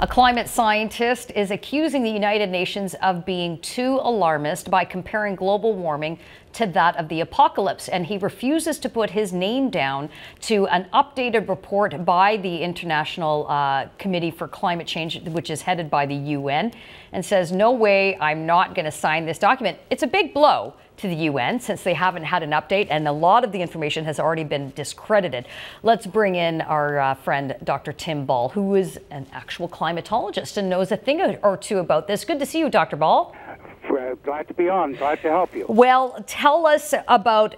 A climate scientist is accusing the United Nations of being too alarmist by comparing global warming to that of the apocalypse, and he refuses to put his name down to an updated report by the International Committee for Climate Change, which is headed by the UN, and says, no way, I'm not going to sign this document. It's a big blow to the UN since they haven't had an update, and a lot of the information has already been discredited. Let's bring in our friend Dr. Tim Ball, who is an actual climatologist and knows a thing or two about this. Good to see you, Dr. Ball. Glad to be on. Glad to help you. Well, tell us about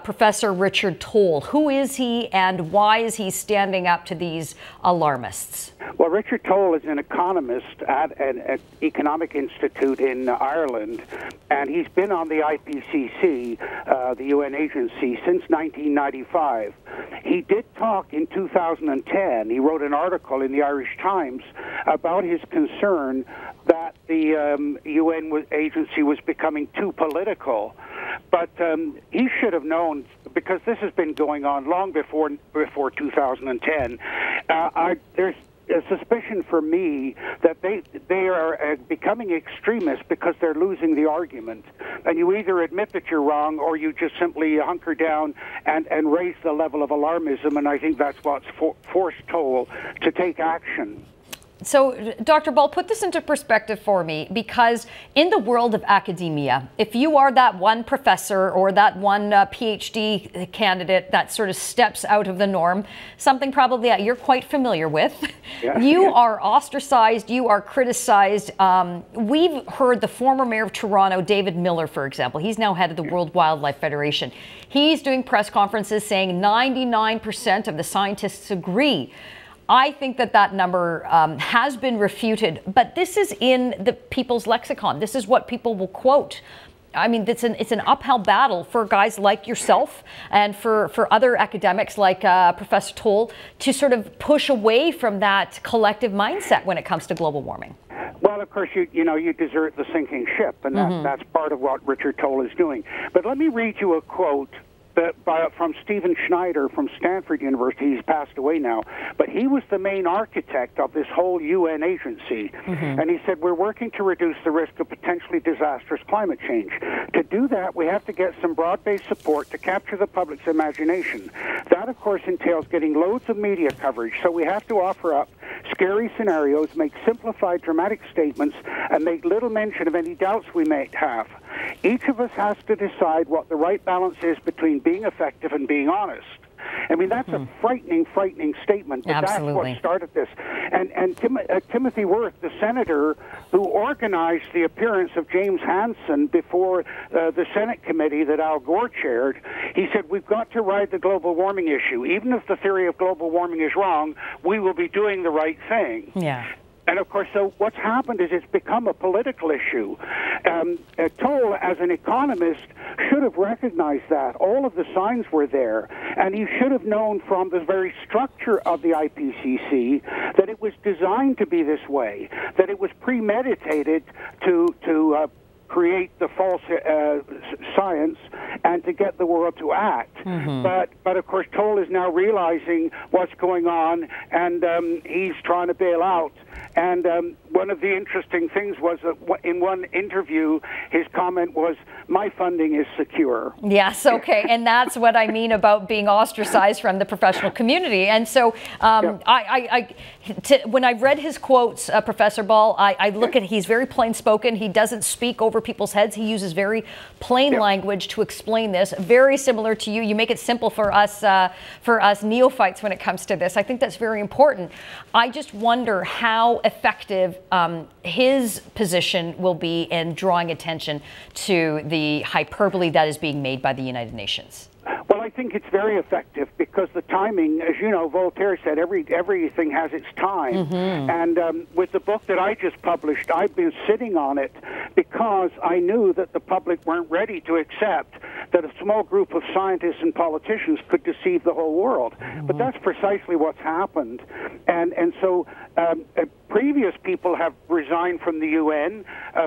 Professor Richard Tol. Who is he, and why is he standing up to these alarmists? Well, Richard Tol is an economist at an economic institute in Ireland, and he's been on the IPCC, the UN agency, since 1995. He did talk in 2010. He wrote an article in the Irish Times about his concern that the UN agency was becoming too political. But he should have known, because this has been going on long before 2010. There's a suspicion for me that they are becoming extremists because they're losing the argument. And you either admit that you're wrong, or you just simply hunker down and raise the level of alarmism, and I think that's what's forced Tol to take action. So, Dr. Ball, put this into perspective for me, because in the world of academia, if you are that one professor or that one PhD candidate that sort of steps out of the norm, something probably that you're quite familiar with, you are ostracized, you are criticized. We've heard the former mayor of Toronto, David Miller, for example, he's now head of the World Wildlife Federation. He's doing press conferences saying 99% of the scientists agree. I think that number has been refuted, but this is in the people's lexicon. This is what people will quote. I mean, it's an uphill battle for guys like yourself and for other academics like Professor Tol to sort of push away from that collective mindset when it comes to global warming. Well, of course, you desert the sinking ship, and that's part of what Richard Tol is doing. But let me read you a quote from Stephen Schneider from Stanford University. He's passed away now, but he was the main architect of this whole UN agency. And he said, we're working to reduce the risk of potentially disastrous climate change. To do that, we have to get some broad-based support to capture the public's imagination. That, of course, entails getting loads of media coverage, so we have to offer up scary scenarios, make simplified, dramatic statements, and make little mention of any doubts we may have. Each of us has to decide what the right balance is between being effective and being honest. I mean, that's a frightening statement, but that's what started this. And Timothy Wirth, the senator who organized the appearance of James Hansen before the Senate committee that Al Gore chaired, he said, we've got to ride the global warming issue. Even if the theory of global warming is wrong, we will be doing the right thing. Yeah. And, of course, so what's happened is it's become a political issue. Tol, as an economist, should have recognized that. All of the signs were there. And he should have known from the very structure of the IPCC that it was designed to be this way, that it was premeditated to create the false science and to get the world to act. But of course, Tol is now realizing what's going on, and he's trying to bail out. And one of the interesting things was that in one interview, his comment was, my funding is secure. Yes, okay, and that's what I mean about being ostracized from the professional community. And so when I read his quotes, Professor Ball, I look at, he's very plain-spoken. He doesn't speak over people's heads. He uses very plain language to explain this, very similar to you. You make it simple for us neophytes when it comes to this. I think that's very important. I just wonder how effective his position will be in drawing attention to the hyperbole that is being made by the United Nations. Well, I think it's very effective because the timing, as you know, Voltaire said, everything has its time. And with the book that I just published, I've been sitting on it because I knew that the public weren't ready to accept that a small group of scientists and politicians could deceive the whole world. But that's precisely what's happened. And so Previous people have resigned from the UN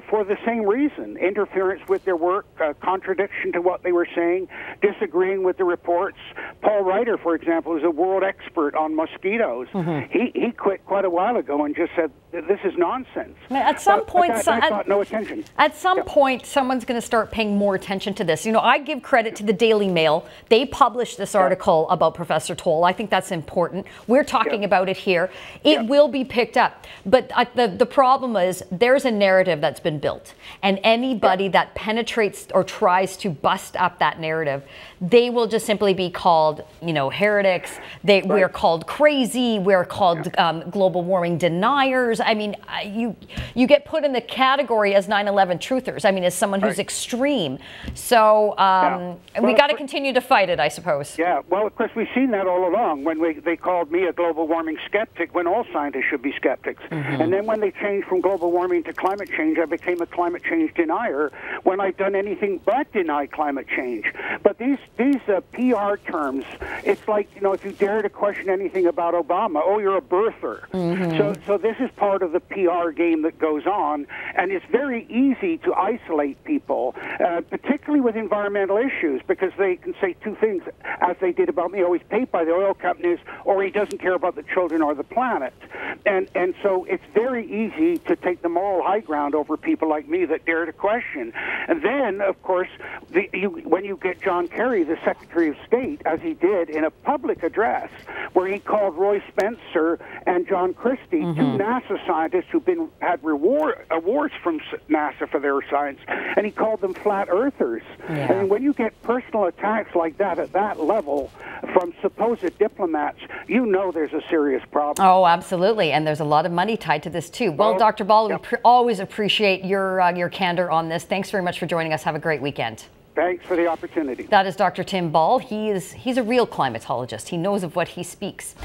for the same reason: interference with their work, contradiction to what they were saying, disagreeing with the reports. Paul Ryder, for example, is a world expert on mosquitoes. He quit quite a while ago and just said, this is nonsense. At some point, I got no attention. At some point, someone's going to start paying more attention to this. You know, I give credit to the Daily Mail. They published this article about Professor Toll. I think that's important. We're talking about it here. It will be picked up. But the problem is there's a narrative that's been built. And anybody that penetrates or tries to bust up that narrative, they will just simply be called, you know, heretics. We're called crazy. We're called global warming deniers. I mean, you get put in the category as 9/11 truthers. I mean, as someone who's extreme. So we got to continue to fight it, I suppose. Yeah, well, of course, we've seen that all along when they called me a global warming skeptic when all scientists should be skeptics. And then when they changed from global warming to climate change, I became a climate change denier when I'd done anything but deny climate change. But these PR terms, it's like, you know, if you dare to question anything about Obama, oh, you're a birther. So this is part of the PR game that goes on, and it's very easy to isolate people, particularly with environmental issues, because they can say two things, as they did about me: oh, he's paid by the oil companies, or he doesn't care about the children or the planet. And so it's very easy to take the moral high ground over people like me that dare to question. And then, of course, when you get John Kerry, the Secretary of State, as he did in a public address, where he called Roy Spencer and John Christie, two NASA scientists who've had awards from NASA for their science, and he called them flat earthers. And when you get personal attacks like that at that level from supposed diplomats, you know there's a serious problem. Oh, absolutely. And there's a lot of money tied to this too. Well, Dr. Ball, we always appreciate your candor on this. Thanks very much for joining us. Have a great weekend. Thanks for the opportunity. That is Dr. Tim Ball. He's a real climatologist. He knows of what he speaks.